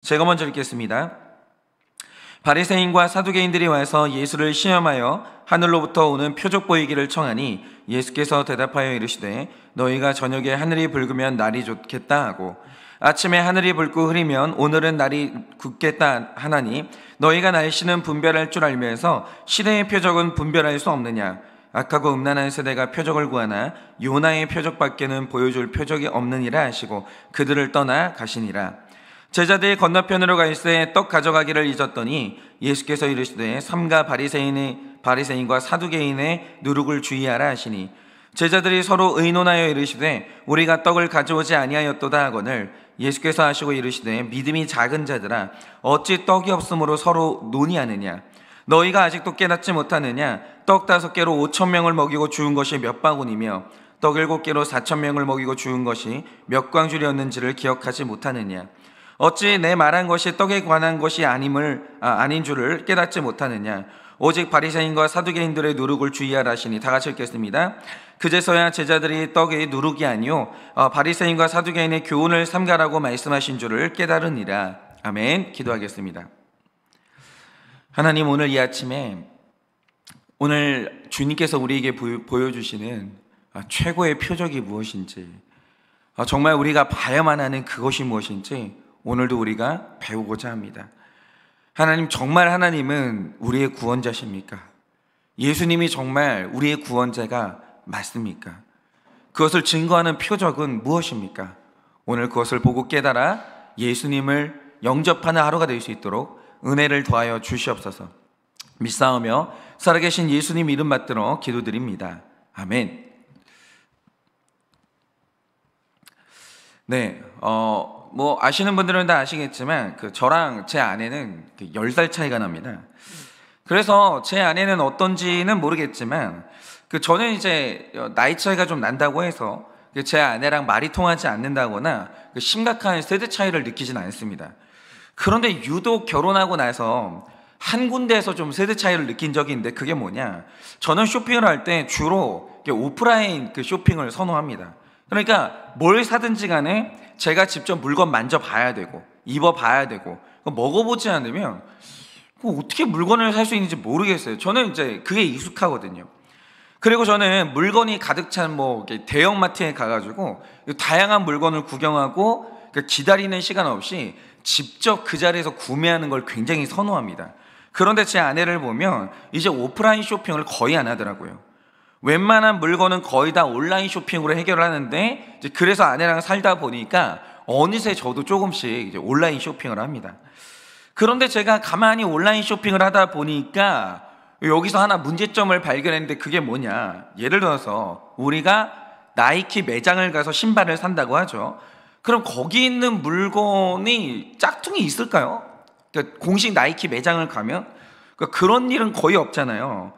제가 먼저 읽겠습니다. 바리새인과 사두개인들이 와서 예수를 시험하여 하늘로부터 오는 표적 보이기를 청하니 예수께서 대답하여 이르시되 너희가 저녁에 하늘이 붉으면 날이 좋겠다 하고 아침에 하늘이 붉고 흐리면 오늘은 날이 굳겠다 하나니 너희가 날씨는 분별할 줄 알면서 시대의 표적은 분별할 수 없느냐. 악하고 음란한 세대가 표적을 구하나 요나의 표적밖에는 보여줄 표적이 없느니라 하시고 그들을 떠나 가시니라. 제자들이 건너편으로 가 있으되 떡 가져가기를 잊었더니 예수께서 이르시되 삼가 바리새인과 사두개인의 누룩을 주의하라 하시니 제자들이 서로 의논하여 이르시되 우리가 떡을 가져오지 아니하였도다 하거늘 예수께서 하시고 이르시되 믿음이 작은 자들아 어찌 떡이 없으므로 서로 논의하느냐. 너희가 아직도 깨닫지 못하느냐. 떡 5개로 5,000명을 먹이고 주운 것이 몇 바구니며 떡 7개로 4,000명을 먹이고 주운 것이 몇 광줄이었는지를 기억하지 못하느냐. 어찌 내 말한 것이 떡에 관한 것이 아닌 줄을 깨닫지 못하느냐. 오직 바리새인과 사두개인들의 누룩을 주의하라 하시니. 다 같이 읽겠습니다. 그제서야 제자들이 떡의 누룩이 아니요 바리새인과 사두개인의 교훈을 삼가라고 말씀하신 줄을 깨달으니라. 아멘. 기도하겠습니다. 하나님, 오늘 이 아침에 오늘 주님께서 우리에게 보여주시는 최고의 표적이 무엇인지, 정말 우리가 봐야만 하는 그것이 무엇인지 오늘도 우리가 배우고자 합니다. 하나님, 정말 하나님은 우리의 구원자십니까? 예수님이 정말 우리의 구원자가 맞습니까? 그것을 증거하는 표적은 무엇입니까? 오늘 그것을 보고 깨달아 예수님을 영접하는 하루가 될 수 있도록 은혜를 더하여 주시옵소서. 믿사오며 살아계신 예수님 이름 받들어 기도드립니다. 아멘. 네, 아시는 분들은 다 아시겠지만 저랑 제 아내는 10살 차이가 납니다. 그래서 제 아내는 어떤지는 모르겠지만 저는 이제 나이 차이가 좀 난다고 해서 제 아내랑 말이 통하지 않는다거나 심각한 세대 차이를 느끼진 않습니다. 그런데 유독 결혼하고 나서 한 군데에서 좀 세대 차이를 느낀 적이 있는데 그게 뭐냐. 저는 쇼핑을 할 때 주로 오프라인 쇼핑을 선호합니다. 그러니까 뭘 사든지 간에 제가 직접 물건 만져봐야 되고 입어봐야 되고 먹어보지 않으면 어떻게 물건을 살 수 있는지 모르겠어요. 저는 이제 그게 익숙하거든요. 그리고 저는 물건이 가득 찬 대형마트에 가가지고 다양한 물건을 구경하고 기다리는 시간 없이 직접 그 자리에서 구매하는 걸 굉장히 선호합니다. 그런데 제 아내를 보면 이제 오프라인 쇼핑을 거의 안 하더라고요. 웬만한 물건은 거의 다 온라인 쇼핑으로 해결을 하는데 그래서 아내랑 살다 보니까 어느새 저도 조금씩 이제 온라인 쇼핑을 합니다. 그런데 제가 가만히 온라인 쇼핑을 하다 보니까 여기서 하나 문제점을 발견했는데 그게 뭐냐. 예를 들어서 우리가 나이키 매장을 가서 신발을 산다고 하죠. 그럼 거기 있는 물건이 짝퉁이 있을까요? 공식 나이키 매장을 가면 그런 일은 거의 없잖아요.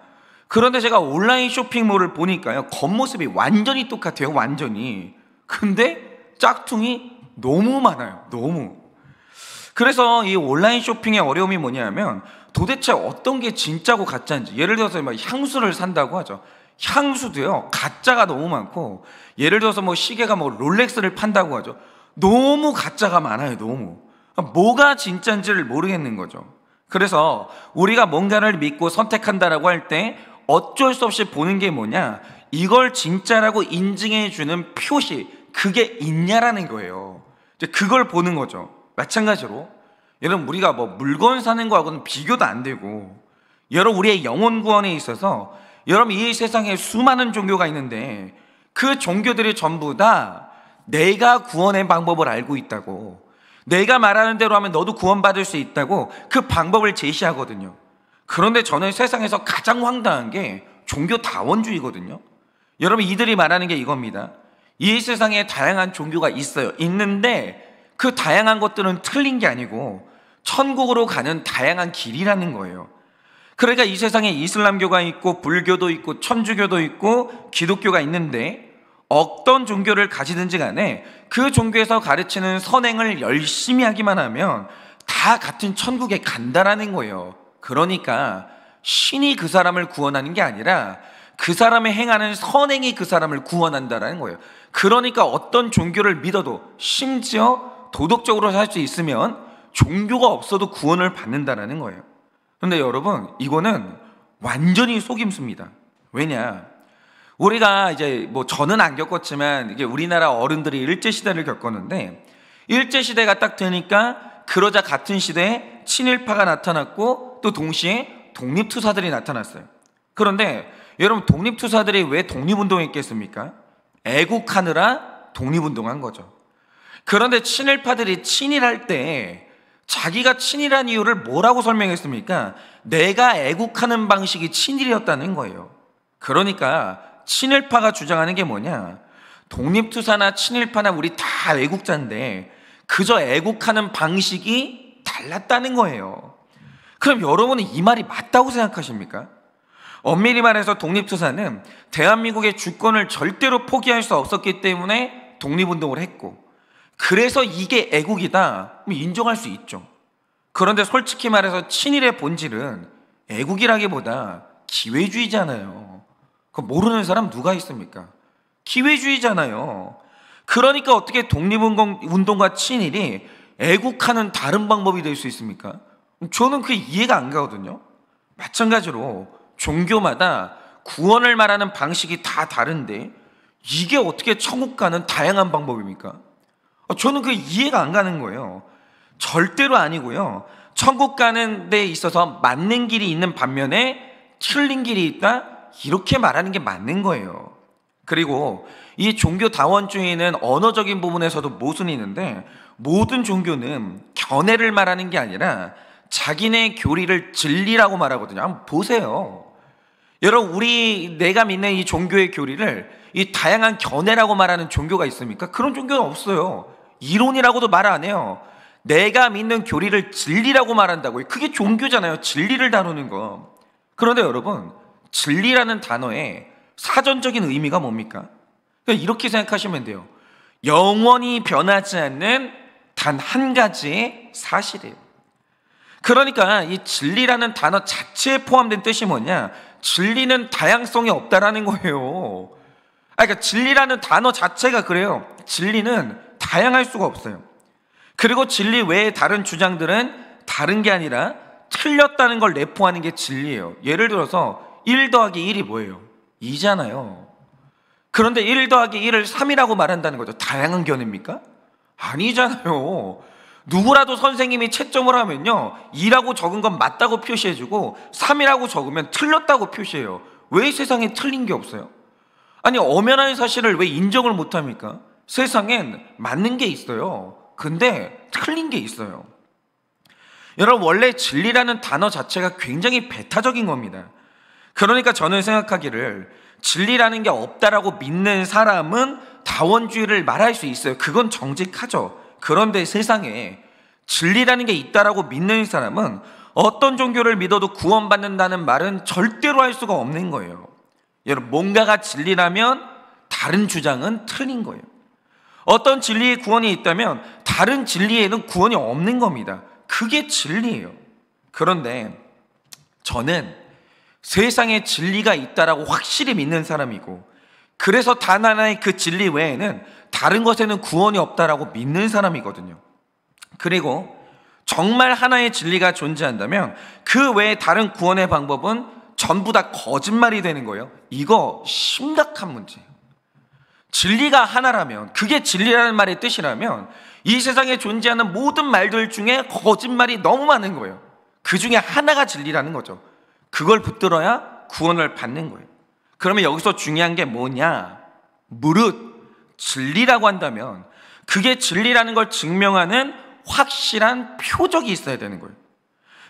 그런데 제가 온라인 쇼핑몰을 보니까요, 겉모습이 완전히 똑같아요. 완전히. 근데 짝퉁이 너무 많아요. 너무. 그래서 이 온라인 쇼핑의 어려움이 뭐냐면 도대체 어떤 게 진짜고 가짜인지. 예를 들어서 향수를 산다고 하죠. 향수도요, 가짜가 너무 많고, 예를 들어서 시계가 롤렉스를 판다고 하죠. 너무 가짜가 많아요. 너무. 뭐가 진짜인지를 모르겠는 거죠. 그래서 우리가 뭔가를 믿고 선택한다라고 할 때 어쩔 수 없이 보는 게 뭐냐, 이걸 진짜라고 인증해 주는 표시, 그게 있냐라는 거예요. 이제 그걸 보는 거죠. 마찬가지로 여러분, 우리가 물건 사는 거하고는 비교도 안 되고, 여러분 우리의 영혼 구원에 있어서 여러분 이 세상에 수많은 종교가 있는데 그 종교들이 전부 다 내가 구원의 방법을 알고 있다고, 내가 말하는 대로 하면 너도 구원받을 수 있다고 그 방법을 제시하거든요. 그런데 저는 세상에서 가장 황당한 게 종교다원주의거든요. 여러분, 이들이 말하는 게 이겁니다. 이 세상에 다양한 종교가 있어요. 있는데 그 다양한 것들은 틀린 게 아니고 천국으로 가는 다양한 길이라는 거예요. 그러니까 이 세상에 이슬람교가 있고 불교도 있고 천주교도 있고 기독교가 있는데 어떤 종교를 가지든지 간에 그 종교에서 가르치는 선행을 열심히 하기만 하면 다 같은 천국에 간다라는 거예요. 그러니까 신이 그 사람을 구원하는 게 아니라 그 사람의 행하는 선행이 그 사람을 구원한다라는 거예요. 그러니까 어떤 종교를 믿어도 심지어 도덕적으로 살 수 있으면 종교가 없어도 구원을 받는다라는 거예요. 그런데 여러분, 이거는 완전히 속임수입니다. 왜냐? 우리가 이제 저는 안 겪었지만 이게 우리나라 어른들이 일제시대를 겪었는데, 일제시대가 딱 되니까 그러자 같은 시대에 친일파가 나타났고 또 동시에 독립투사들이 나타났어요. 그런데 여러분, 독립투사들이 왜 독립운동했겠습니까? 애국하느라 독립운동한 거죠. 그런데 친일파들이 친일할 때 자기가 친일한 이유를 뭐라고 설명했습니까? 내가 애국하는 방식이 친일이었다는 거예요. 그러니까 친일파가 주장하는 게 뭐냐? 독립투사나 친일파나 우리 다 애국자인데 그저 애국하는 방식이 달랐다는 거예요. 그럼 여러분은 이 말이 맞다고 생각하십니까? 엄밀히 말해서 독립투사는 대한민국의 주권을 절대로 포기할 수 없었기 때문에 독립운동을 했고, 그래서 이게 애국이다 인정할 수 있죠. 그런데 솔직히 말해서 친일의 본질은 애국이라기보다 기회주의잖아요. 그거 모르는 사람 누가 있습니까? 기회주의잖아요. 그러니까 어떻게 독립운동과 친일이 애국하는 다른 방법이 될 수 있습니까? 저는 그게 이해가 안 가거든요. 마찬가지로 종교마다 구원을 말하는 방식이 다 다른데 이게 어떻게 천국 가는 다양한 방법입니까? 저는 그게 이해가 안 가는 거예요. 절대로 아니고요. 천국 가는 데 있어서 맞는 길이 있는 반면에 틀린 길이 있다, 이렇게 말하는 게 맞는 거예요. 그리고 이 종교 다원주의는 언어적인 부분에서도 모순이 있는데, 모든 종교는 견해를 말하는 게 아니라 자기네 교리를 진리라고 말하거든요. 한번 보세요. 여러분, 내가 믿는 이 종교의 교리를 이 다양한 견해라고 말하는 종교가 있습니까? 그런 종교는 없어요. 이론이라고도 말 안 해요. 내가 믿는 교리를 진리라고 말한다고요. 그게 종교잖아요. 진리를 다루는 거. 그런데 여러분, 진리라는 단어의 사전적인 의미가 뭡니까? 그러니까 이렇게 생각하시면 돼요. 영원히 변하지 않는 단 한 가지의 사실이에요. 그러니까 이 진리라는 단어 자체에 포함된 뜻이 뭐냐? 진리는 다양성이 없다라는 거예요. 그러니까 진리라는 단어 자체가 그래요. 진리는 다양할 수가 없어요. 그리고 진리 외에 다른 주장들은 다른 게 아니라 틀렸다는 걸 내포하는 게 진리예요. 예를 들어서 1 더하기 1이 뭐예요? 2잖아요. 그런데 1 더하기 1을 3이라고 말한다는 거죠. 다양한 견해입니까? 아니잖아요. 누구라도 선생님이 채점을 하면요, 2라고 적은 건 맞다고 표시해주고 3이라고 적으면 틀렸다고 표시해요. 왜 세상에 틀린 게 없어요? 아니, 엄연한 사실을 왜 인정을 못합니까? 세상엔 맞는 게 있어요. 근데 틀린 게 있어요. 여러분, 원래 진리라는 단어 자체가 굉장히 배타적인 겁니다. 그러니까 저는 생각하기를 진리라는 게 없다라고 믿는 사람은 다원주의를 말할 수 있어요. 그건 정직하죠. 그런데 세상에 진리라는 게 있다라고 믿는 사람은 어떤 종교를 믿어도 구원받는다는 말은 절대로 할 수가 없는 거예요. 여러분, 뭔가가 진리라면 다른 주장은 틀린 거예요. 어떤 진리의 구원이 있다면 다른 진리에는 구원이 없는 겁니다. 그게 진리예요. 그런데 저는 세상에 진리가 있다라고 확실히 믿는 사람이고, 그래서 단 하나의 그 진리 외에는 다른 것에는 구원이 없다라고 믿는 사람이거든요. 그리고 정말 하나의 진리가 존재한다면 그 외에 다른 구원의 방법은 전부 다 거짓말이 되는 거예요. 이거 심각한 문제예요. 진리가 하나라면, 그게 진리라는 말의 뜻이라면 이 세상에 존재하는 모든 말들 중에 거짓말이 너무 많은 거예요. 그 중에 하나가 진리라는 거죠. 그걸 붙들어야 구원을 받는 거예요. 그러면 여기서 중요한 게 뭐냐? 무릇 진리라고 한다면 그게 진리라는 걸 증명하는 확실한 표적이 있어야 되는 거예요.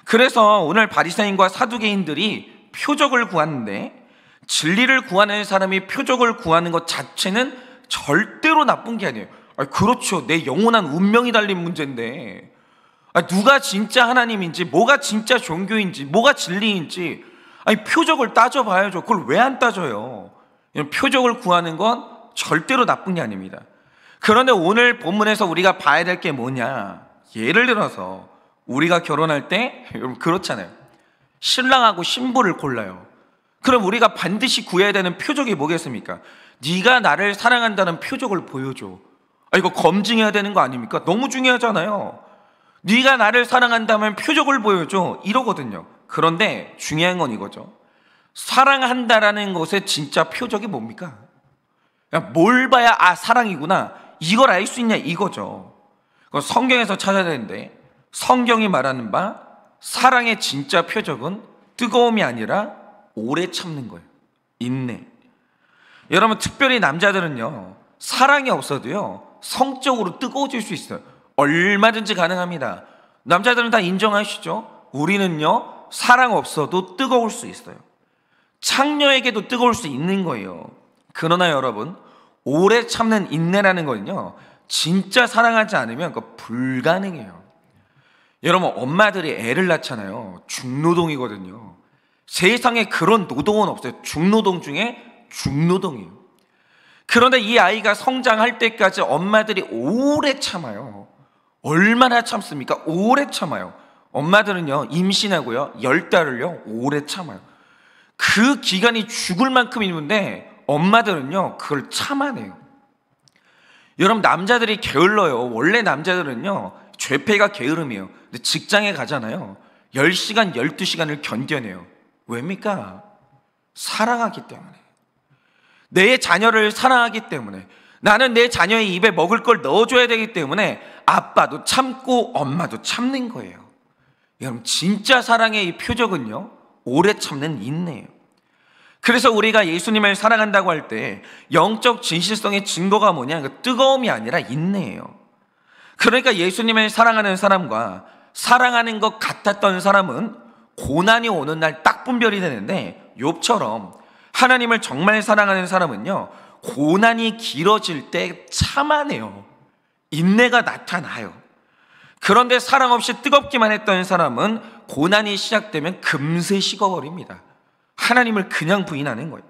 그래서 오늘 바리새인과 사두개인들이 표적을 구하는데, 진리를 구하는 사람이 표적을 구하는 것 자체는 절대로 나쁜 게 아니에요. 그렇죠. 내 영원한 운명이 달린 문제인데 누가 진짜 하나님인지, 뭐가 진짜 종교인지, 뭐가 진리인지 표적을 따져봐야죠. 그걸 왜 안 따져요? 표적을 구하는 건 절대로 나쁜 게 아닙니다. 그런데 오늘 본문에서 우리가 봐야 될 게 뭐냐? 예를 들어서 우리가 결혼할 때 여러분 그렇잖아요. 신랑하고 신부를 골라요. 그럼 우리가 반드시 구해야 되는 표적이 뭐겠습니까? 네가 나를 사랑한다는 표적을 보여줘. 이거 검증해야 되는 거 아닙니까? 너무 중요하잖아요. 네가 나를 사랑한다면 표적을 보여줘, 이러거든요. 그런데 중요한 건 이거죠. 사랑한다라는 것의 진짜 표적이 뭡니까? 뭘 봐야 사랑이구나, 이걸 알 수 있냐, 이거죠. 그건 성경에서 찾아야 되는데, 성경이 말하는 바 사랑의 진짜 표적은 뜨거움이 아니라 오래 참는 거예요. 인내. 여러분, 특별히 남자들은요, 사랑이 없어도요 성적으로 뜨거워질 수 있어요. 얼마든지 가능합니다. 남자들은 다 인정하시죠? 우리는요 사랑 없어도 뜨거울 수 있어요. 창녀에게도 뜨거울 수 있는 거예요. 그러나 여러분, 오래 참는 인내라는 거는요 진짜 사랑하지 않으면 그거 불가능해요. 여러분, 엄마들이 애를 낳잖아요. 중노동이거든요. 세상에 그런 노동은 없어요. 중노동 중에 중노동이에요. 그런데 이 아이가 성장할 때까지 엄마들이 오래 참아요. 얼마나 참습니까? 오래 참아요. 엄마들은요 임신하고요 10달을요 오래 참아요. 그 기간이 죽을 만큼 있는데 엄마들은요 그걸 참아내요. 여러분, 남자들이 게을러요. 원래 남자들은요 죄패가 게으름이에요. 근데 직장에 가잖아요. 10시간 12시간을 견뎌내요. 왜입니까? 사랑하기 때문에. 내 자녀를 사랑하기 때문에. 나는 내 자녀의 입에 먹을 걸 넣어줘야 되기 때문에 아빠도 참고 엄마도 참는 거예요. 여러분, 진짜 사랑의 이 표적은요 오래 참는 인내예요. 그래서 우리가 예수님을 사랑한다고 할 때 영적 진실성의 증거가 뭐냐? 그 뜨거움이 아니라 인내예요. 그러니까 예수님을 사랑하는 사람과 사랑하는 것 같았던 사람은 고난이 오는 날 딱 분별이 되는데, 욥처럼 하나님을 정말 사랑하는 사람은요 고난이 길어질 때 참아내요. 인내가 나타나요. 그런데 사랑 없이 뜨겁기만 했던 사람은 고난이 시작되면 금세 식어버립니다. 하나님을 그냥 부인하는 거예요.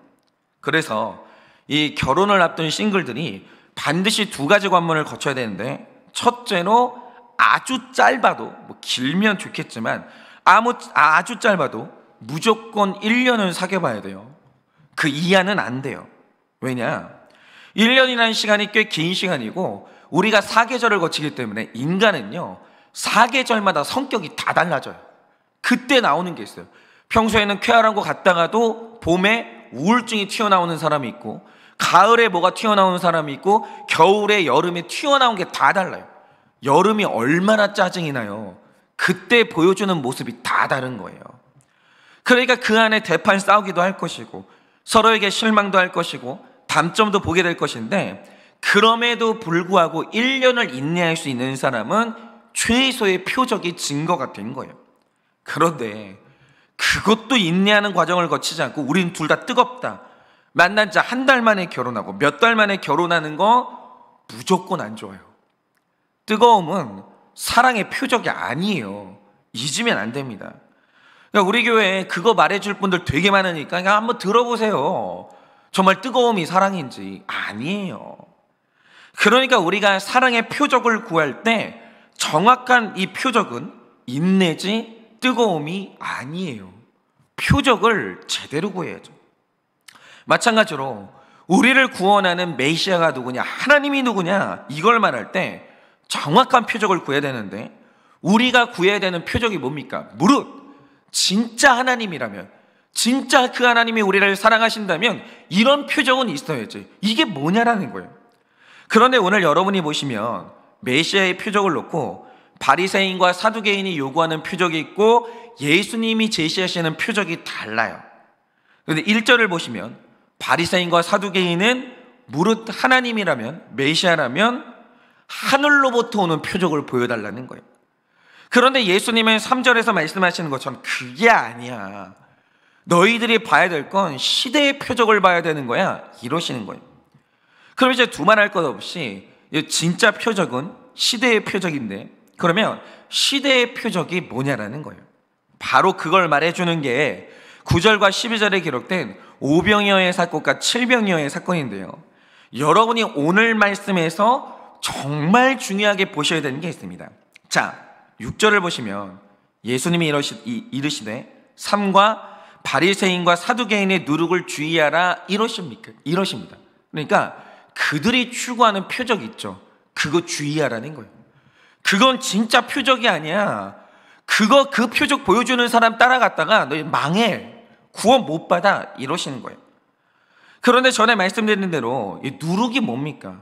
그래서 이 결혼을 앞둔 싱글들이 반드시 두 가지 관문을 거쳐야 되는데, 첫째로 아주 짧아도, 뭐 길면 좋겠지만 아주 짧아도 무조건 1년은 사귀어봐야 돼요. 그 이하는 안 돼요. 왜냐? 1년이라는 시간이 꽤 긴 시간이고 우리가 사계절을 거치기 때문에 인간은요 사계절마다 성격이 다 달라져요. 그때 나오는 게 있어요. 평소에는 쾌활한 거 갔다가도 봄에 우울증이 튀어나오는 사람이 있고, 가을에 뭐가 튀어나오는 사람이 있고, 겨울에 여름에 튀어나온 게 다 달라요. 여름이 얼마나 짜증이 나요. 그때 보여주는 모습이 다 다른 거예요. 그러니까 그 안에 대판 싸우기도 할 것이고 서로에게 실망도 할 것이고 단점도 보게 될 것인데, 그럼에도 불구하고 1년을 인내할 수 있는 사람은 최소의 표적이 증거가 된 거예요. 그런데 그것도 인내하는 과정을 거치지 않고 우린 둘 다 뜨겁다, 만난 지 한 달 만에 결혼하고 몇 달 만에 결혼하는 거 무조건 안 좋아요. 뜨거움은 사랑의 표적이 아니에요. 잊으면 안 됩니다. 그러니까 우리 교회에 그거 말해줄 분들 되게 많으니까 그냥 한번 들어보세요. 정말 뜨거움이 사랑인지. 아니에요. 그러니까 우리가 사랑의 표적을 구할 때 정확한 이 표적은 인내지 뜨거움이 아니에요. 표적을 제대로 구해야죠. 마찬가지로 우리를 구원하는 메시아가 누구냐, 하나님이 누구냐, 이걸 말할 때 정확한 표적을 구해야 되는데, 우리가 구해야 되는 표적이 뭡니까? 무릇 진짜 하나님이라면, 진짜 그 하나님이 우리를 사랑하신다면 이런 표적은 있어야지. 이게 뭐냐라는 거예요. 그런데 오늘 여러분이 보시면 메시아의 표적을 놓고 바리새인과 사두개인이 요구하는 표적이 있고 예수님이 제시하시는 표적이 달라요. 그런데 1절을 보시면 바리새인과 사두개인은 무릇 하나님이라면, 메시아라면 하늘로부터 오는 표적을 보여달라는 거예요. 그런데 예수님은 3절에서 말씀하시는 것처럼 그게 아니야. 너희들이 봐야 될 건 시대의 표적을 봐야 되는 거야, 이러시는 거예요. 그럼 이제 두말할 것 없이 진짜 표적은 시대의 표적인데, 그러면 시대의 표적이 뭐냐라는 거예요. 바로 그걸 말해주는 게 9절과 12절에 기록된 오병이어의 사건과 칠병이어의 사건인데요, 여러분이 오늘 말씀에서 정말 중요하게 보셔야 되는 게 있습니다. 자, 6절을 보시면 예수님이 이르시되 삼가 바리새인과 사두개인의 누룩을 주의하라, 이러십니다. 그러니까 그들이 추구하는 표적 있죠, 그거 주의하라는 거예요. 그건 진짜 표적이 아니야. 그 표적 보여주는 사람 따라갔다가 너 망해. 구원 못 받아. 이러시는 거예요. 그런데 전에 말씀드린 대로 이 누룩이 뭡니까?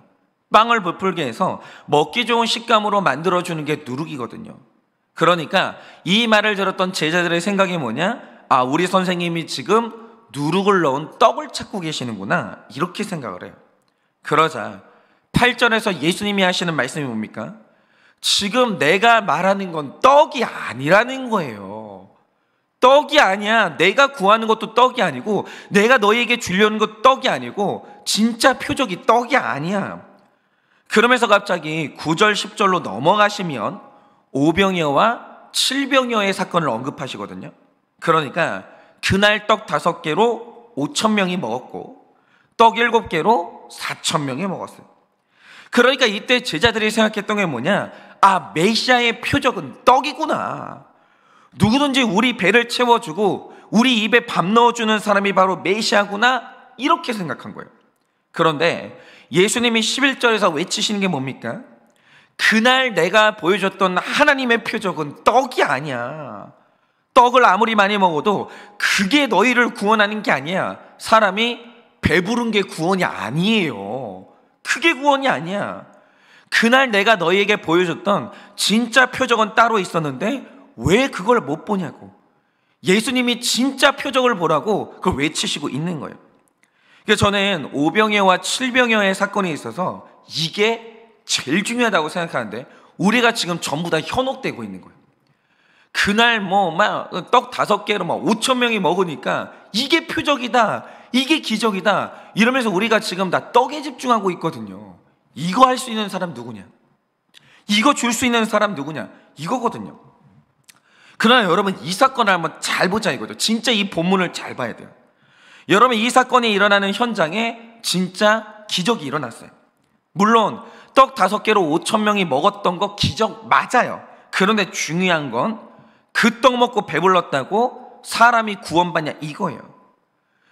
빵을 부풀게 해서 먹기 좋은 식감으로 만들어주는 게 누룩이거든요. 그러니까 이 말을 들었던 제자들의 생각이 뭐냐? 아, 우리 선생님이 지금 누룩을 넣은 떡을 찾고 계시는구나. 이렇게 생각을 해요. 그러자 8절에서 예수님이 하시는 말씀이 뭡니까? 지금 내가 말하는 건 떡이 아니라는 거예요. 떡이 아니야. 내가 구하는 것도 떡이 아니고, 내가 너희에게 주려는 것도 떡이 아니고, 진짜 표적이 떡이 아니야. 그러면서 갑자기 9절 10절로 넘어가시면 오병이어와 칠병이어의 사건을 언급하시거든요. 그러니까 그날 떡 5개로 5,000명이 먹었고 떡 7개로 4,000명이 먹었어요. 그러니까 이때 제자들이 생각했던 게 뭐냐? 아, 메시아의 표적은 떡이구나. 누구든지 우리 배를 채워주고 우리 입에 밥 넣어주는 사람이 바로 메시아구나. 이렇게 생각한 거예요. 그런데 예수님이 11절에서 외치시는 게 뭡니까? 그날 내가 보여줬던 하나님의 표적은 떡이 아니야. 떡을 아무리 많이 먹어도 그게 너희를 구원하는 게 아니야. 사람이 배부른 게 구원이 아니에요. 그게 구원이 아니야. 그날 내가 너희에게 보여줬던 진짜 표적은 따로 있었는데 왜 그걸 못 보냐고. 예수님이 진짜 표적을 보라고 그걸 외치시고 있는 거예요. 그래서 저는 오병이어와 칠병이어의 사건이 있어서 이게 제일 중요하다고 생각하는데 우리가 지금 전부 다 현혹되고 있는 거예요. 그날 막 떡 5개로 막 5,000명이 먹으니까 이게 표적이다, 이게 기적이다 이러면서 우리가 지금 다 떡에 집중하고 있거든요. 이거 할 수 있는 사람 누구냐? 이거 줄 수 있는 사람 누구냐? 이거거든요. 그러나 여러분 이 사건을 한번 잘 보자 이거죠. 진짜 이 본문을 잘 봐야 돼요. 여러분 이 사건이 일어나는 현장에 진짜 기적이 일어났어요. 물론 떡 5개로 5,000명이 먹었던 거 기적 맞아요. 그런데 중요한 건 그 떡 먹고 배불렀다고 사람이 구원받냐 이거예요.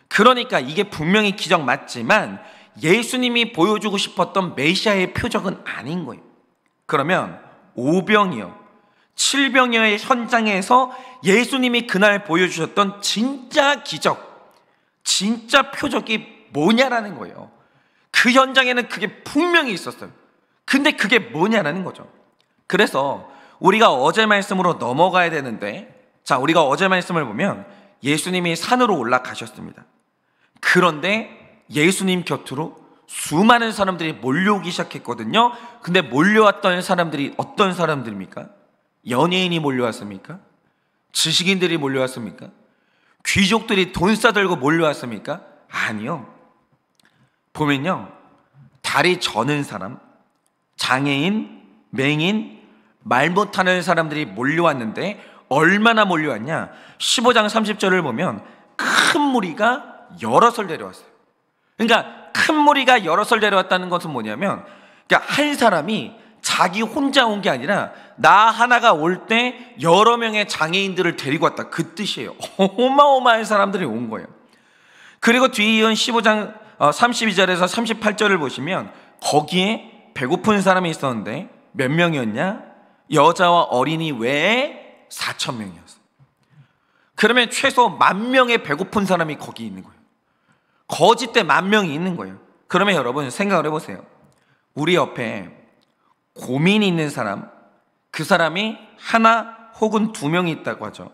그러니까 이게 분명히 기적 맞지만 예수님이 보여주고 싶었던 메시아의 표적은 아닌 거예요. 그러면 오병이어, 칠병이어의 현장에서 예수님이 그날 보여주셨던 진짜 기적, 진짜 표적이 뭐냐라는 거예요. 그 현장에는 그게 분명히 있었어요. 근데 그게 뭐냐라는 거죠. 그래서 우리가 어제 말씀으로 넘어가야 되는데, 자, 우리가 어제 말씀을 보면 예수님이 산으로 올라가셨습니다. 그런데 예수님 곁으로 수많은 사람들이 몰려오기 시작했거든요. 근데 몰려왔던 사람들이 어떤 사람들입니까? 연예인이 몰려왔습니까? 지식인들이 몰려왔습니까? 귀족들이 돈 싸들고 몰려왔습니까? 아니요. 보면요, 다리 저는 사람, 장애인, 맹인, 말 못하는 사람들이 몰려왔는데 얼마나 몰려왔냐? 15장 30절을 보면 큰 무리가 여럿을 데려왔어요. 그러니까 큰 무리가 여럿을 데려왔다는 것은 뭐냐면, 그러니까 한 사람이 자기 혼자 온 게 아니라 나 하나가 올 때 여러 명의 장애인들을 데리고 왔다, 그 뜻이에요. 어마어마한 사람들이 온 거예요. 그리고 뒤에 이은 15장 32절에서 38절을 보시면 거기에 배고픈 사람이 있었는데 몇 명이었냐? 여자와 어린이 외에 4,000명이었어요. 그러면 최소 10,000명의 배고픈 사람이 거기 있는 거예요. 거짓대 10,000명이 있는 거예요. 그러면 여러분 생각을 해보세요. 우리 옆에 고민이 있는 사람, 그 사람이 하나 혹은 2명이 있다고 하죠.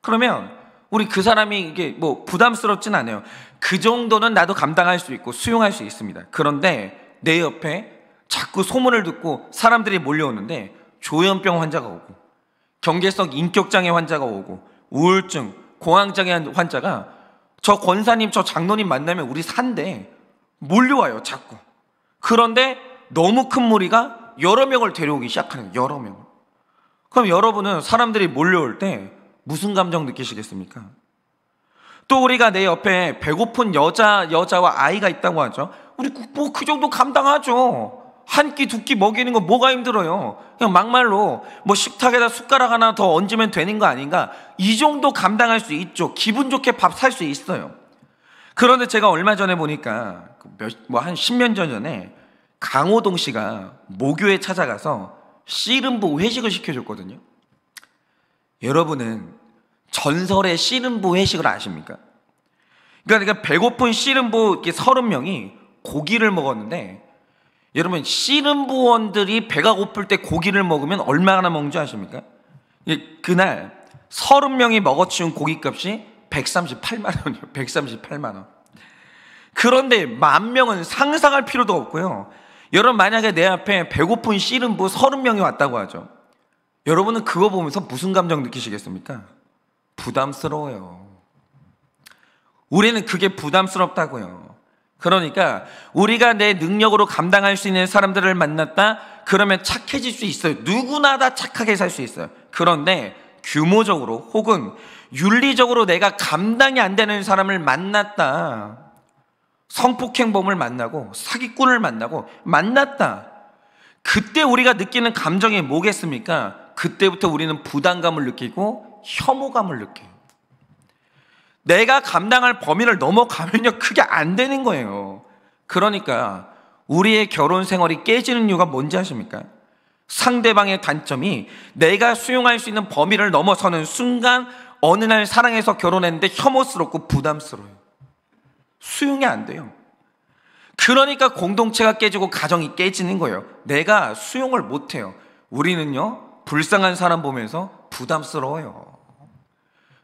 그러면 우리 그 사람이 이게 부담스럽진 않아요. 그 정도는 나도 감당할 수 있고 수용할 수 있습니다. 그런데 내 옆에 자꾸 소문을 듣고 사람들이 몰려오는데 조현병 환자가 오고 경계성 인격장애 환자가 오고 우울증, 공황장애 환자가 저 권사님, 저 장로님 만나면 우리 산대 몰려와요 자꾸. 그런데 너무 큰 무리가 여러 명을 데려오기 시작하는 거예요. 여러 명. 그럼 여러분은 사람들이 몰려올 때 무슨 감정 느끼시겠습니까? 또 우리가 내 옆에 배고픈 여자와 아이가 있다고 하죠. 우리 그 정도 감당하죠. 한 끼, 2끼 먹이는 거 뭐가 힘들어요. 그냥 막말로 식탁에다 숟가락 하나 더 얹으면 되는 거 아닌가, 이 정도 감당할 수 있죠. 기분 좋게 밥 살 수 있어요. 그런데 제가 얼마 전에 보니까 한 10년 전에 강호동 씨가 모교에 찾아가서 씨름부 회식을 시켜줬거든요. 여러분은 전설의 씨름부 회식을 아십니까? 그러니까 배고픈 씨름부 30명이 고기를 먹었는데, 여러분 씨름부원들이 배가 고플 때 고기를 먹으면 얼마나 먹는 줄 아십니까? 그날 30명이 먹어치운 고깃값이 138만 원이에요. 138만 원. 그런데 10,000명은 상상할 필요도 없고요. 여러분 만약에 내 앞에 배고픈 씨름부 30명이 왔다고 하죠. 여러분은 그거 보면서 무슨 감정 느끼시겠습니까? 부담스러워요. 우리는 그게 부담스럽다고요. 그러니까 우리가 내 능력으로 감당할 수 있는 사람들을 만났다 그러면 착해질 수 있어요. 누구나 다 착하게 살 수 있어요. 그런데 규모적으로 혹은 윤리적으로 내가 감당이 안 되는 사람을 만났다, 성폭행범을 만나고 사기꾼을 만났다, 그때 우리가 느끼는 감정이 뭐겠습니까? 그때부터 우리는 부담감을 느끼고 혐오감을 느껴요. 내가 감당할 범위를 넘어가면요 그게 안 되는 거예요. 그러니까 우리의 결혼 생활이 깨지는 이유가 뭔지 아십니까? 상대방의 단점이 내가 수용할 수 있는 범위를 넘어서는 순간 어느 날 사랑해서 결혼했는데 혐오스럽고 부담스러워요. 수용이 안 돼요. 그러니까 공동체가 깨지고 가정이 깨지는 거예요. 내가 수용을 못해요. 우리는요 불쌍한 사람 보면서 부담스러워요.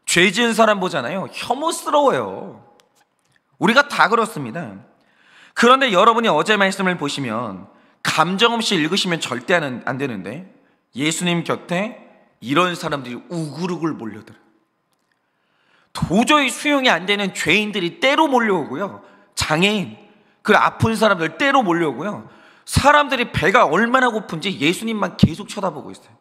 죄 지은 사람 보잖아요. 혐오스러워요. 우리가 다 그렇습니다. 그런데 여러분이 어제 말씀을 보시면 감정 없이 읽으시면 절대 안 되는데, 예수님 곁에 이런 사람들이 우글우글 몰려들어요. 도저히 수용이 안 되는 죄인들이 때로 몰려오고요, 장애인, 그 아픈 사람들 때로 몰려오고요, 사람들이 배가 얼마나 고픈지 예수님만 계속 쳐다보고 있어요.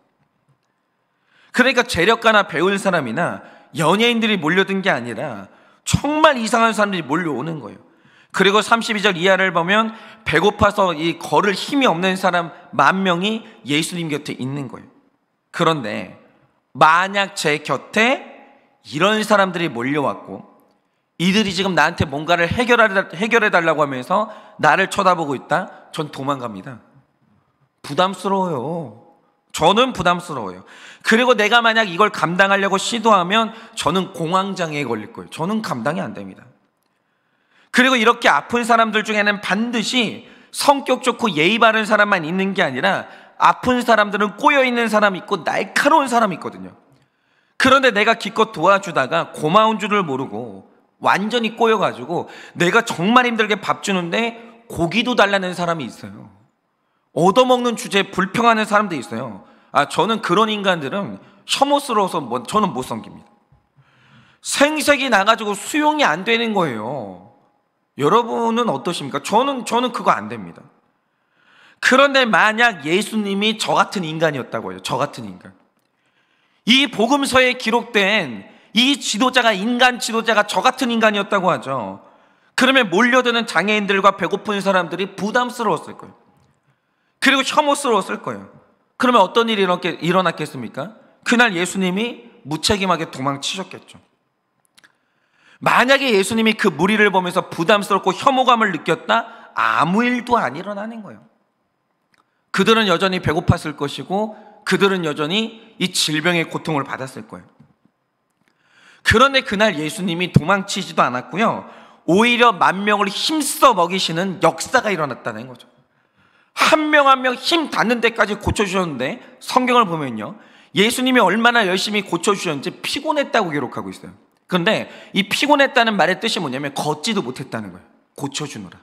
그러니까 재력가나 배울 사람이나 연예인들이 몰려든 게 아니라 정말 이상한 사람들이 몰려오는 거예요. 그리고 32절 이하를 보면 배고파서 이 걸을 힘이 없는 사람 10,000명이 예수님 곁에 있는 거예요. 그런데 만약 제 곁에 이런 사람들이 몰려왔고 이들이 지금 나한테 뭔가를 해결해 달라고 하면서 나를 쳐다보고 있다? 전 도망갑니다. 부담스러워요. 저는 부담스러워요. 그리고 내가 만약 이걸 감당하려고 시도하면 저는 공황장애에 걸릴 거예요. 저는 감당이 안 됩니다. 그리고 이렇게 아픈 사람들 중에는 반드시 성격 좋고 예의 바른 사람만 있는 게 아니라 아픈 사람들은 꼬여있는 사람이 있고 날카로운 사람이 있거든요. 그런데 내가 기껏 도와주다가 고마운 줄을 모르고 완전히 꼬여가지고 내가 정말 힘들게 밥 주는데 고기도 달라는 사람이 있어요. 얻어먹는 주제에 불평하는 사람도 있어요. 저는 그런 인간들은 혐오스러워서 저는 못 섬깁니다. 생색이 나가지고 수용이 안 되는 거예요. 여러분은 어떠십니까? 저는 그거 안 됩니다. 그런데 만약 예수님이 저 같은 인간이었다고 해요. 저 같은 인간. 이 복음서에 기록된 이 지도자가, 인간 지도자가 저 같은 인간이었다고 하죠. 그러면 몰려드는 장애인들과 배고픈 사람들이 부담스러웠을 거예요. 그리고 혐오스러웠을 거예요. 그러면 어떤 일이 일어났겠습니까? 그날 예수님이 무책임하게 도망치셨겠죠. 만약에 예수님이 그 무리를 보면서 부담스럽고 혐오감을 느꼈다? 아무 일도 안 일어나는 거예요. 그들은 여전히 배고팠을 것이고 그들은 여전히 이 질병의 고통을 받았을 거예요. 그런데 그날 예수님이 도망치지도 않았고요, 오히려 10,000명을 힘써 먹이시는 역사가 일어났다는 거죠. 한 명 한 명 힘 닿는 데까지 고쳐주셨는데 성경을 보면요, 예수님이 얼마나 열심히 고쳐주셨는지 피곤했다고 기록하고 있어요. 그런데 이 피곤했다는 말의 뜻이 뭐냐면 걷지도 못했다는 거예요. 고쳐주느라.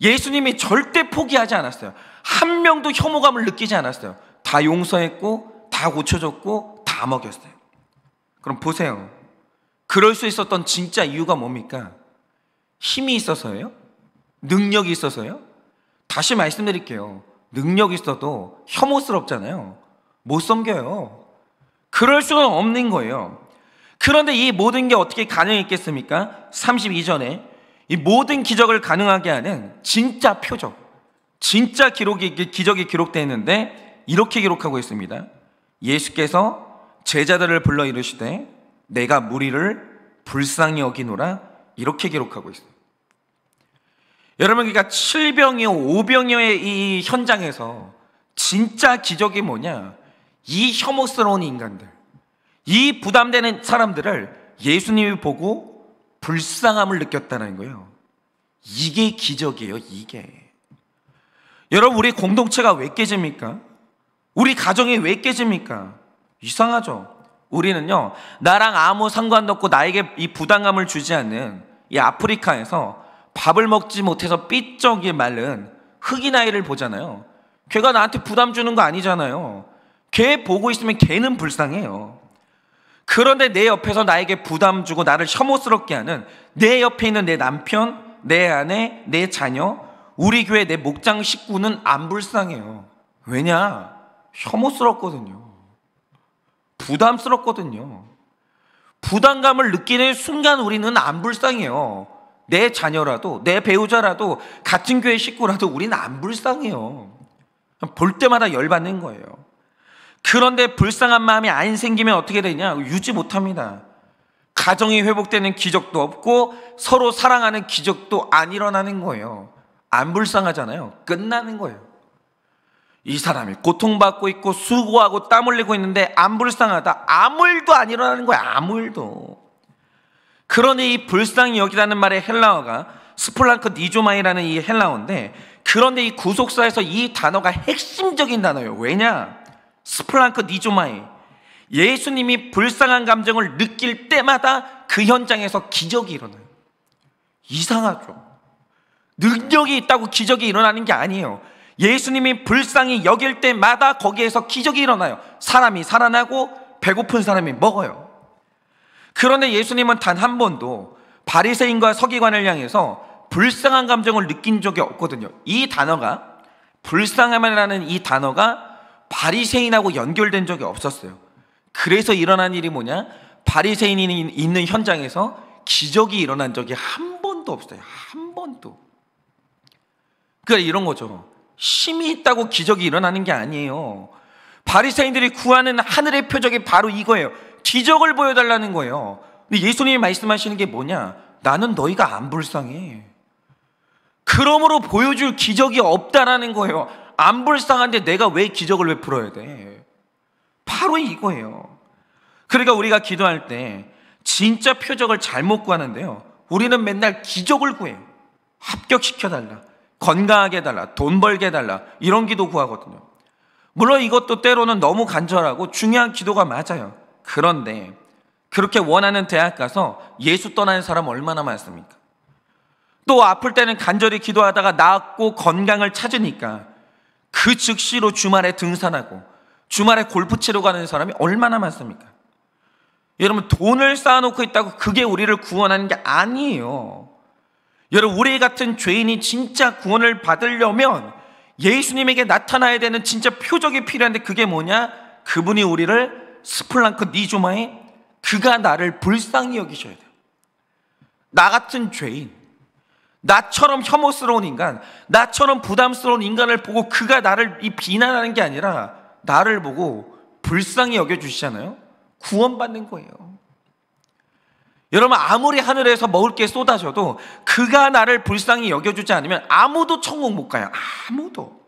예수님이 절대 포기하지 않았어요. 한 명도 혐오감을 느끼지 않았어요. 다 용서했고 다 고쳐줬고 다 먹였어요. 그럼 보세요. 그럴 수 있었던 진짜 이유가 뭡니까? 힘이 있어서예요? 능력이 있어서요? 다시 말씀드릴게요. 능력이 있어도 혐오스럽잖아요. 못 섬겨요. 그럴 수는 없는 거예요. 그런데 이 모든 게 어떻게 가능했겠습니까? 32절에 이 모든 기적을 가능하게 하는 진짜 표적, 진짜 기적이 기록되어 있는데 이렇게 기록하고 있습니다. 예수께서 제자들을 불러 이르시되 내가 무리를 불쌍히 여기노라, 이렇게 기록하고 있어요. 여러분, 그러니까 7병이요 5병이어의 이 현장에서 진짜 기적이 뭐냐? 이 혐오스러운 인간들, 이 부담되는 사람들을 예수님이 보고 불쌍함을 느꼈다는 거예요. 이게 기적이에요. 이게. 여러분, 우리 공동체가 왜 깨집니까? 우리 가정이 왜 깨집니까? 이상하죠. 우리는요, 나랑 아무 상관도 없고 나에게 이 부담감을 주지 않는 이 아프리카에서 밥을 먹지 못해서 삐쩍이 마른 흑인 아이를 보잖아요. 걔가 나한테 부담 주는 거 아니잖아요. 걔 보고 있으면 걔는 불쌍해요. 그런데 내 옆에서 나에게 부담 주고 나를 혐오스럽게 하는 내 옆에 있는 내 남편, 내 아내, 내 자녀, 우리 교회 내 목장 식구는 안 불쌍해요. 왜냐? 혐오스럽거든요. 부담스럽거든요. 부담감을 느끼는 순간 우리는 안 불쌍해요. 내 자녀라도, 내 배우자라도, 같은 교회 식구라도 우리는 안 불쌍해요. 볼 때마다 열받는 거예요. 그런데 불쌍한 마음이 안 생기면 어떻게 되냐? 유지 못합니다. 가정이 회복되는 기적도 없고 서로 사랑하는 기적도 안 일어나는 거예요. 안 불쌍하잖아요. 끝나는 거예요. 이 사람이 고통받고 있고 수고하고 땀 흘리고 있는데 안 불쌍하다. 아무 일도 안 일어나는 거야. 아무 일도. 그러니 이 불쌍히 여기라는 말의 헬라어가 스플랑크 니조마이라는 이 헬라어인데, 그런데 이 구속사에서 이 단어가 핵심적인 단어예요. 왜냐? 스플랑크 니조마이, 예수님이 불쌍한 감정을 느낄 때마다 그 현장에서 기적이 일어나요. 이상하죠? 능력이 있다고 기적이 일어나는 게 아니에요. 예수님이 불쌍히 여길 때마다 거기에서 기적이 일어나요. 사람이 살아나고 배고픈 사람이 먹어요. 그런데 예수님은 단 한 번도 바리새인과 서기관을 향해서 불쌍한 감정을 느낀 적이 없거든요. 이 단어가, 불쌍함이라는 이 단어가 바리새인하고 연결된 적이 없었어요. 그래서 일어난 일이 뭐냐? 바리새인이 있는 현장에서 기적이 일어난 적이 한 번도 없어요. 한 번도. 그러니까 이런 거죠. 힘이 있다고 기적이 일어나는 게 아니에요. 바리새인들이 구하는 하늘의 표적이 바로 이거예요. 기적을 보여달라는 거예요. 근데 예수님이 말씀하시는 게 뭐냐? 나는 너희가 안 불쌍해. 그러므로 보여줄 기적이 없다라는 거예요. 안 불쌍한데 내가 왜 기적을 베풀어야 돼? 바로 이거예요. 그러니까 우리가 기도할 때 진짜 표적을 잘못 구하는데요, 우리는 맨날 기적을 구해요. 합격시켜달라, 건강하게 해달라, 돈 벌게 해달라, 이런 기도 구하거든요. 물론 이것도 때로는 너무 간절하고 중요한 기도가 맞아요. 그런데 그렇게 원하는 대학 가서 예수 떠나는 사람 얼마나 많습니까? 또 아플 때는 간절히 기도하다가 낫고 건강을 찾으니까 그 즉시로 주말에 등산하고 주말에 골프 치러 가는 사람이 얼마나 많습니까? 여러분, 돈을 쌓아놓고 있다고 그게 우리를 구원하는 게 아니에요. 여러분, 우리 같은 죄인이 진짜 구원을 받으려면 예수님에게 나타나야 되는 진짜 표적이 필요한데, 그게 뭐냐? 그분이 우리를 스플랑크 니조마에, 그가 나를 불쌍히 여기셔야 돼요. 나 같은 죄인, 나처럼 혐오스러운 인간, 나처럼 부담스러운 인간을 보고 그가 나를 비난하는 게 아니라 나를 보고 불쌍히 여겨주시잖아요. 구원받는 거예요. 여러분, 아무리 하늘에서 먹을 게 쏟아져도 그가 나를 불쌍히 여겨주지 않으면 아무도 천국 못 가요. 아무도.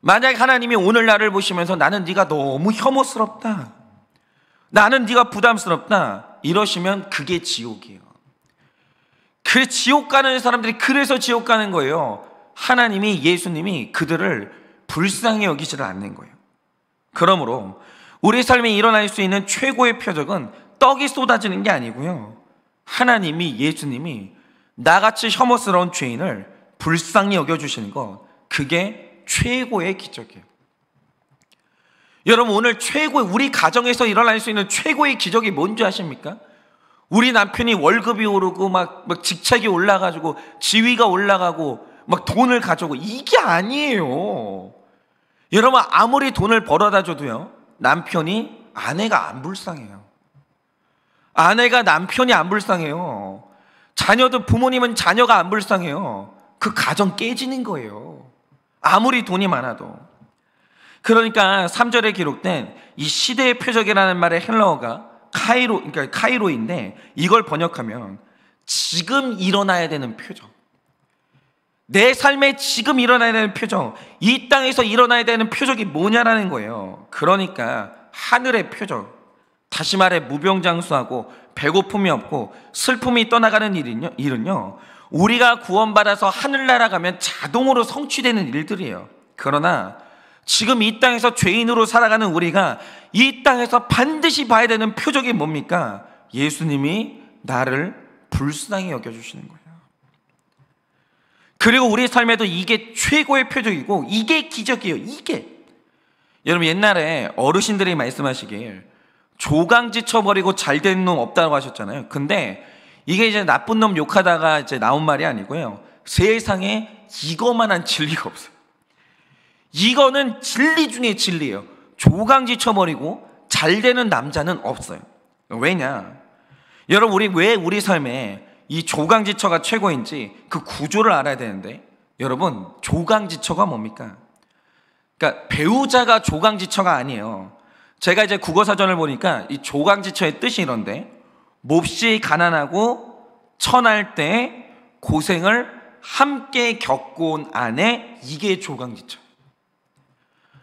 만약 하나님이 오늘 나를 보시면서 나는 네가 너무 혐오스럽다, 나는 네가 부담스럽다 이러시면 그게 지옥이에요. 그 지옥 가는 사람들이 그래서 지옥 가는 거예요. 하나님이, 예수님이 그들을 불쌍히 여기지를 않는 거예요. 그러므로 우리 삶에 일어날 수 있는 최고의 표적은 떡이 쏟아지는 게 아니고요, 하나님이, 예수님이 나같이 혐오스러운 죄인을 불쌍히 여겨주시는 것, 그게 최고의 기적이에요. 여러분, 오늘 우리 가정에서 일어날 수 있는 최고의 기적이 뭔지 아십니까? 우리 남편이 월급이 오르고 막 직책이 올라가지고 지위가 올라가고 막 돈을 가져오고, 이게 아니에요. 여러분, 아무리 돈을 벌어다 줘도요, 아내가 안 불쌍해요. 아내가 남편이 안 불쌍해요. 자녀도, 부모님은 자녀가 안 불쌍해요. 그 가정 깨지는 거예요. 아무리 돈이 많아도. 그러니까 3절에 기록된 이 시대의 표적이라는 말의 헬라어가 그러니까 카이로인데, 이걸 번역하면 지금 일어나야 되는 표적, 내 삶에 지금 일어나야 되는 표적, 이 땅에서 일어나야 되는 표적이 뭐냐라는 거예요. 그러니까 하늘의 표적, 다시 말해 무병장수하고 배고픔이 없고 슬픔이 떠나가는 일은요, 우리가 구원받아서 하늘나라 가면 자동으로 성취되는 일들이에요. 그러나 지금 이 땅에서 죄인으로 살아가는 우리가 이 땅에서 반드시 봐야 되는 표적이 뭡니까? 예수님이 나를 불쌍히 여겨주시는 거예요. 그리고 우리 삶에도 이게 최고의 표적이고 이게 기적이에요. 이게. 여러분, 옛날에 어르신들이 말씀하시길 조강지쳐버리고 잘된 놈 없다고 하셨잖아요. 근데 이게 이제 나쁜 놈 욕하다가 이제 나온 말이 아니고요, 세상에 이거만한 진리가 없어요. 이거는 진리 중에 진리예요. 조강지쳐버리고 잘되는 남자는 없어요. 왜냐? 여러분, 왜 우리 삶에 이 조강지처가 최고인지 그 구조를 알아야 되는데, 여러분, 조강지처가 뭡니까? 그러니까 배우자가 조강지처가 아니에요. 제가 이제 국어사전을 보니까 이 조강지처의 뜻이 이런데, 몹시 가난하고 천할 때 고생을 함께 겪고 온 아내, 이게 조강지처.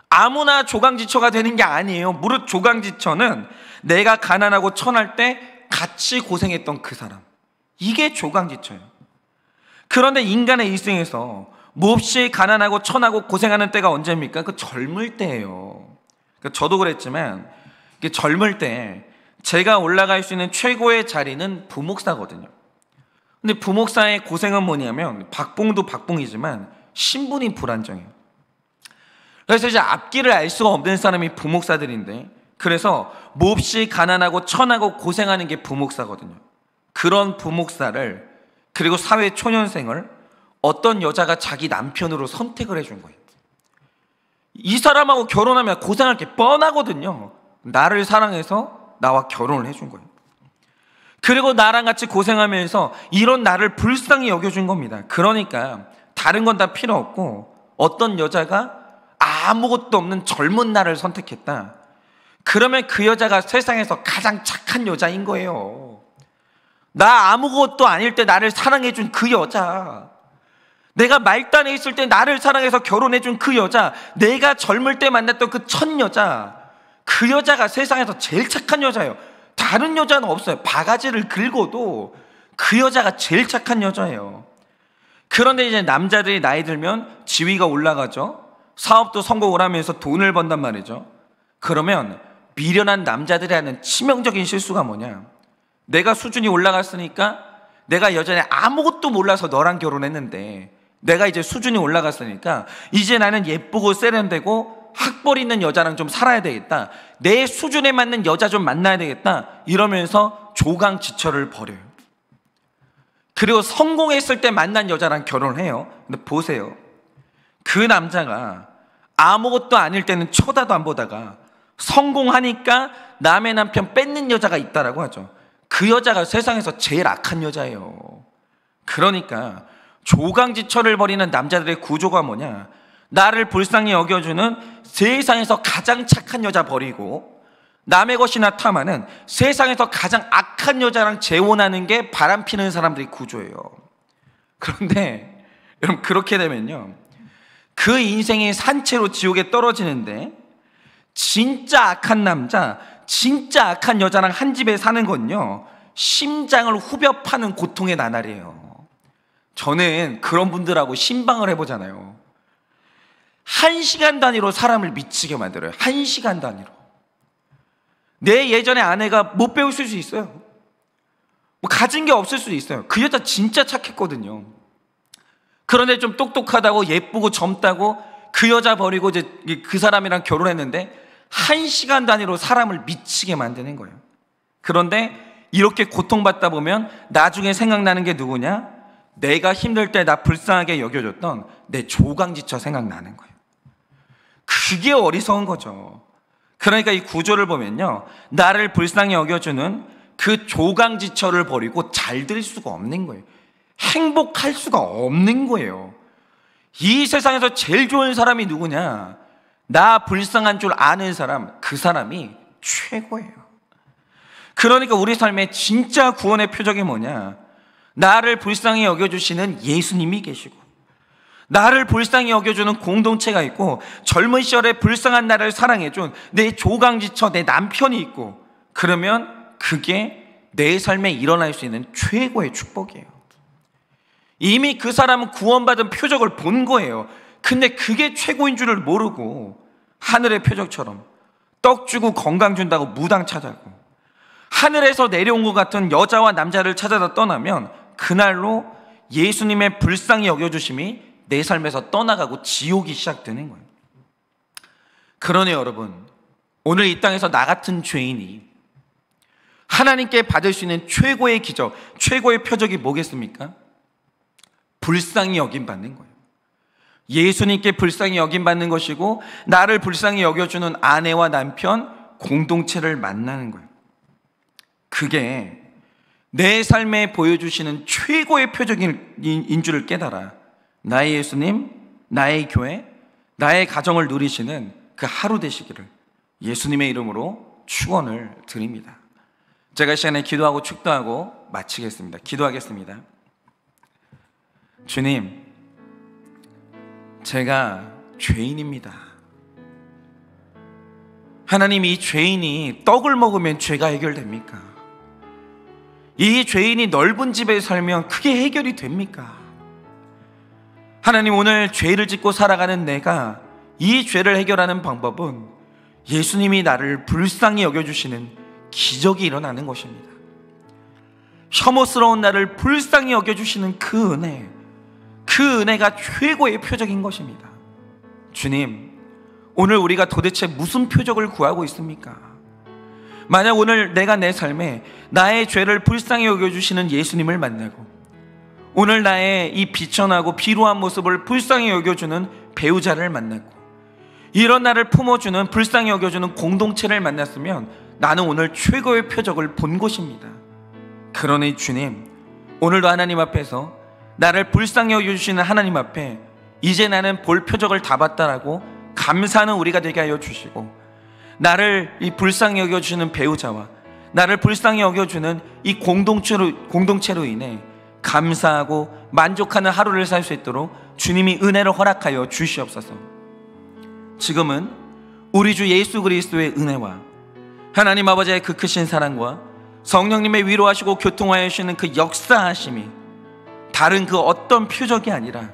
아무나 조강지처가 되는 게 아니에요. 무릇 조강지처는 내가 가난하고 천할 때 같이 고생했던 그 사람, 이게 조강지처예요. 그런데 인간의 일생에서 몹시 가난하고 천하고 고생하는 때가 언제입니까? 그 젊을 때예요. 저도 그랬지만 젊을 때 제가 올라갈 수 있는 최고의 자리는 부목사거든요. 근데 부목사의 고생은 뭐냐면, 박봉도 박봉이지만 신분이 불안정해요. 그래서 이제 앞길을 알 수가 없는 사람이 부목사들인데, 그래서 몹시 가난하고 천하고 고생하는 게 부목사거든요. 그런 부목사를, 그리고 사회 초년생을 어떤 여자가 자기 남편으로 선택을 해준 거예요. 이 사람하고 결혼하면 고생할 게 뻔하거든요. 나를 사랑해서 나와 결혼을 해준 거예요. 그리고 나랑 같이 고생하면서 이런 나를 불쌍히 여겨준 겁니다. 그러니까 다른 건 다 필요 없고, 어떤 여자가 아무것도 없는 젊은 나를 선택했다, 그러면 그 여자가 세상에서 가장 착한 여자인 거예요. 나 아무것도 아닐 때 나를 사랑해준 그 여자, 내가 말단에 있을 때 나를 사랑해서 결혼해준 그 여자, 내가 젊을 때 만났던 그 첫 여자, 그 여자가 세상에서 제일 착한 여자예요. 다른 여자는 없어요. 바가지를 긁어도 그 여자가 제일 착한 여자예요. 그런데 이제 남자들이 나이 들면 지위가 올라가죠. 사업도 성공을 하면서 돈을 번단 말이죠. 그러면 미련한 남자들이 하는 치명적인 실수가 뭐냐? 내가 수준이 올라갔으니까, 내가 여전히 아무것도 몰라서 너랑 결혼했는데, 내가 이제 수준이 올라갔으니까 이제 나는 예쁘고 세련되고 학벌 있는 여자랑 좀 살아야 되겠다, 내 수준에 맞는 여자 좀 만나야 되겠다, 이러면서 조강지처를 버려요. 그리고 성공했을 때 만난 여자랑 결혼을 해요. 근데 보세요, 그 남자가 아무것도 아닐 때는 쳐다도 안 보다가 성공하니까 남의 남편 뺏는 여자가 있다라고 하죠. 그 여자가 세상에서 제일 악한 여자예요. 그러니까 조강지처를 벌이는 남자들의 구조가 뭐냐? 나를 불쌍히 여겨주는 세상에서 가장 착한 여자 버리고 남의 것이나 탐하는 세상에서 가장 악한 여자랑 재혼하는 게 바람피는 사람들의 구조예요. 그런데 여러분, 그렇게 되면요, 그 인생이 산채로 지옥에 떨어지는데, 진짜 악한 남자, 진짜 악한 여자랑 한 집에 사는 건요, 심장을 후벼 파는 고통의 나날이에요. 저는 그런 분들하고 신방을 해보잖아요. 1시간 단위로 사람을 미치게 만들어요. 1시간 단위로. 내 예전의 아내가 못 배웠을 수 있어요. 뭐 가진 게 없을 수도 있어요. 그 여자 진짜 착했거든요. 그런데 좀 똑똑하다고 예쁘고 젊다고 그 여자 버리고 이제 그 사람이랑 결혼했는데 1시간 단위로 사람을 미치게 만드는 거예요. 그런데 이렇게 고통받다 보면 나중에 생각나는 게 누구냐? 내가 힘들 때 나 불쌍하게 여겨줬던 내 조강지처 생각나는 거예요. 그게 어리석은 거죠. 그러니까 이 구조를 보면요, 나를 불쌍히 여겨주는 그 조강지처를 버리고 잘 될 수가 없는 거예요. 행복할 수가 없는 거예요. 이 세상에서 제일 좋은 사람이 누구냐? 나 불쌍한 줄 아는 사람, 그 사람이 최고예요. 그러니까 우리 삶의 진짜 구원의 표적이 뭐냐? 나를 불쌍히 여겨주시는 예수님이 계시고, 나를 불쌍히 여겨주는 공동체가 있고, 젊은 시절에 불쌍한 나를 사랑해준 내 조강지처, 내 남편이 있고, 그러면 그게 내 삶에 일어날 수 있는 최고의 축복이에요. 이미 그 사람은 구원받은 표적을 본 거예요. 근데 그게 최고인 줄을 모르고 하늘의 표적처럼 떡 주고 건강 준다고 무당 찾아고 하늘에서 내려온 것 같은 여자와 남자를 찾아다 떠나면 그날로 예수님의 불쌍히 여겨주심이 내 삶에서 떠나가고 지옥이 시작되는 거예요. 그러니 여러분, 오늘 이 땅에서 나 같은 죄인이 하나님께 받을 수 있는 최고의 기적, 최고의 표적이 뭐겠습니까? 불쌍히 여김받는 거예요. 예수님께 불쌍히 여김받는 것이고, 나를 불쌍히 여겨주는 아내와 남편, 공동체를 만나는 거예요. 그게 내 삶에 보여주시는 최고의 표적인 줄을 깨달아 나의 예수님, 나의 교회, 나의 가정을 누리시는 그 하루 되시기를 예수님의 이름으로 축원을 드립니다. 제가 이 시간에 기도하고 축도하고 마치겠습니다. 기도하겠습니다. 주님, 제가 죄인입니다. 하나님, 이 죄인이 떡을 먹으면 죄가 해결됩니까? 이 죄인이 넓은 집에 살면 그게 해결이 됩니까? 하나님, 오늘 죄를 짓고 살아가는 내가 이 죄를 해결하는 방법은 예수님이 나를 불쌍히 여겨주시는 기적이 일어나는 것입니다. 혐오스러운 나를 불쌍히 여겨주시는 그 은혜, 그 은혜가 최고의 표적인 것입니다. 주님, 오늘 우리가 도대체 무슨 표적을 구하고 있습니까? 만약 오늘 내가 내 삶에 나의 죄를 불쌍히 여겨주시는 예수님을 만나고, 오늘 나의 이 비천하고 비루한 모습을 불쌍히 여겨주는 배우자를 만나고, 이런 나를 품어주는 불쌍히 여겨주는 공동체를 만났으면 나는 오늘 최고의 표적을 본 것입니다. 그러니 주님, 오늘도 하나님 앞에서 나를 불쌍히 여겨주시는 하나님 앞에 이제 나는 볼 표적을 다 봤다라고 감사하는 우리가 되게 하여 주시고, 나를 이 불쌍히 여겨주시는 배우자와 나를 불쌍히 여겨주는 이 공동체로 인해 감사하고 만족하는 하루를 살 수 있도록 주님이 은혜를 허락하여 주시옵소서. 지금은 우리 주 예수 그리스도의 은혜와 하나님 아버지의 그 크신 사랑과 성령님의 위로하시고 교통하여 주시는 그 역사하심이 다른 그 어떤 표적이 아니라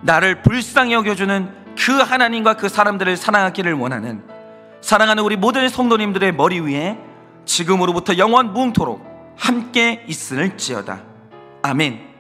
나를 불쌍히 여겨주는 그 하나님과 그 사람들을 사랑하기를 원하는 사랑하는 우리 모든 성도님들의 머리 위에 지금으로부터 영원 무궁토록 함께 있을지어다. 아멘.